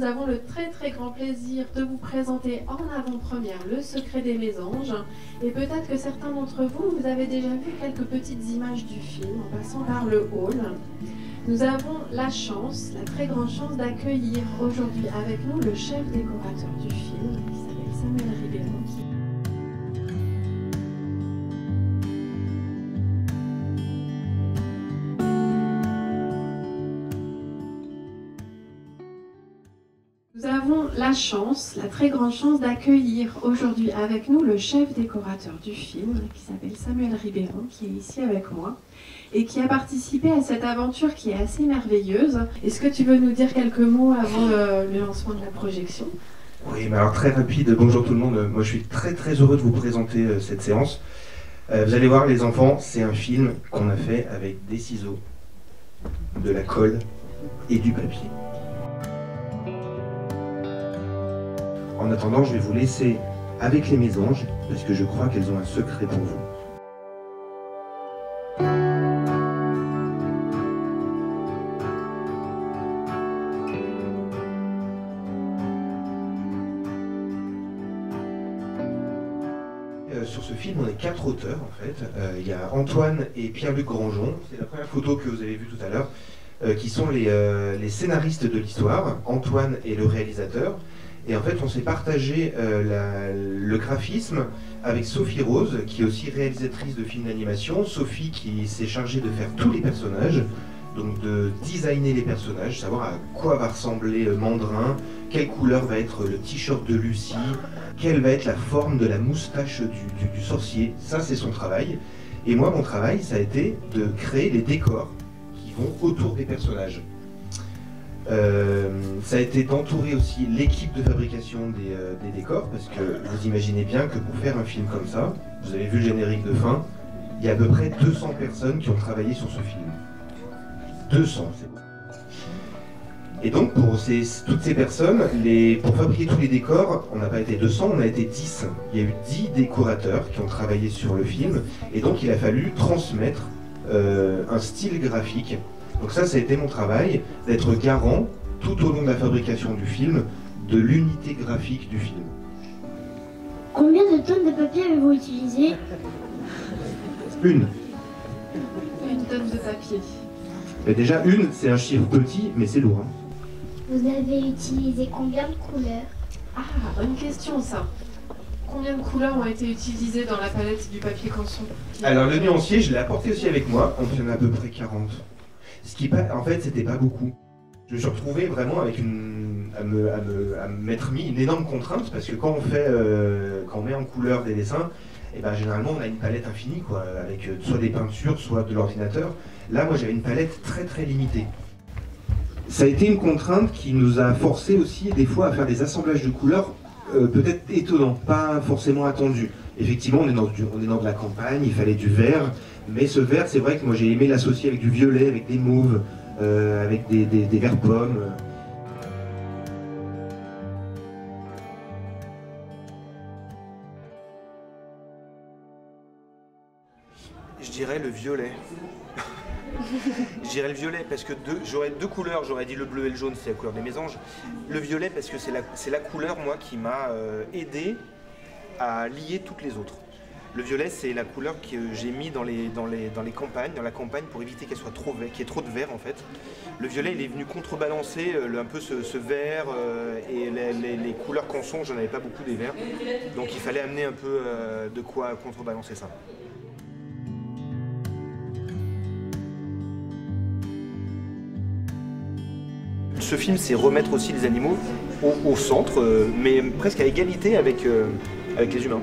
nous avons le très grand plaisir de vous présenter en avant-première Le Secret des Mésanges. Et peut-être que certains d'entre vous, vous avez déjà vu quelques petites images du film en passant par le hall. Nous avons la chance, la très grande chance d'accueillir aujourd'hui avec nous le chef décorateur du film qui s'appelle Samuel Ribeiro. Nous avons la chance, la très grande chance d'accueillir aujourd'hui avec nous le chef décorateur du film qui s'appelle Samuel Ribeiro, qui est ici avec moi et qui a participé à cette aventure qui est assez merveilleuse. Est-ce que tu veux nous dire quelques mots avant le lancement de la projection? Oui, mais alors très rapide, bonjour tout le monde, moi je suis très heureux de vous présenter cette séance. Vous allez voir les enfants, c'est un film qu'on a fait avec des ciseaux, de la colle et du papier. En attendant, je vais vous laisser avec les mésanges, parce que je crois qu'elles ont un secret pour vous. Sur ce film, on est 4 auteurs en fait. Il y a Antoine et Pierre-Luc Grangeon, c'est la première photo que vous avez vue tout à l'heure, qui sont les scénaristes de l'histoire. Antoine est le réalisateur. Et en fait, on s'est partagé le graphisme avec Sophie Rose, qui est aussi réalisatrice de films d'animation. Sophie qui s'est chargée de faire tous les personnages, donc de designer les personnages, savoir à quoi va ressembler Mandrin, quelle couleur va être le t-shirt de Lucie, quelle va être la forme de la moustache du sorcier. Ça, c'est son travail. Et moi, mon travail, ça a été de créer les décors qui vont autour des personnages. Ça a été d'entourer aussi l'équipe de fabrication des décors, parce que vous imaginez bien que pour faire un film comme ça, vous avez vu le générique de fin, il y a à peu près 200 personnes qui ont travaillé sur ce film. 200, c'est beau. Et donc pour toutes ces personnes, pour fabriquer tous les décors, on n'a pas été 200, on a été 10. Il y a eu 10 décorateurs qui ont travaillé sur le film, et donc il a fallu transmettre un style graphique. Donc ça a été mon travail, d'être garant, tout au long de la fabrication du film, de l'unité graphique du film. Combien de tonnes de papier avez-vous utilisé? Une. Une tonne de papier. Mais déjà, une, c'est un chiffre petit, mais c'est lourd. Hein. Vous avez utilisé combien de couleurs? Ah, bonne question ça. Combien de couleurs ont été utilisées dans la palette du papier canson? Alors le nuancier, je l'ai apporté aussi avec moi, donc il y en a à peu près 40. Ce qui, en fait, c'était pas beaucoup. Je me suis retrouvé vraiment avec à m'être mis une énorme contrainte, parce que quand on met en couleur des dessins, et ben généralement on a une palette infinie, quoi, avec soit des peintures, soit de l'ordinateur. Là, moi, j'avais une palette très limitée. Ça a été une contrainte qui nous a forcé aussi des fois à faire des assemblages de couleurs peut-être étonnants, pas forcément attendus. Effectivement, on est dans de la campagne, il fallait du vert. Mais ce vert, c'est vrai que moi j'ai aimé l'associer avec du violet, avec des mauves, avec des verts pommes. Je dirais le violet. Je dirais le violet parce que j'aurais deux couleurs, j'aurais dit le bleu et le jaune, c'est la couleur des mésanges. Le violet parce que c'est la couleur, moi, qui m'a aidé à lier toutes les autres. Le violet, c'est la couleur que j'ai mis dans la campagne, pour éviter qu'elle soit trop vert, qu'il y ait trop de vert en fait. Le violet, il est venu contrebalancer un peu ce vert et les couleurs canson, j'en avais pas beaucoup des verts. Donc il fallait amener un peu de quoi contrebalancer ça. Ce film, c'est remettre aussi les animaux au centre, mais presque à égalité avec les humains.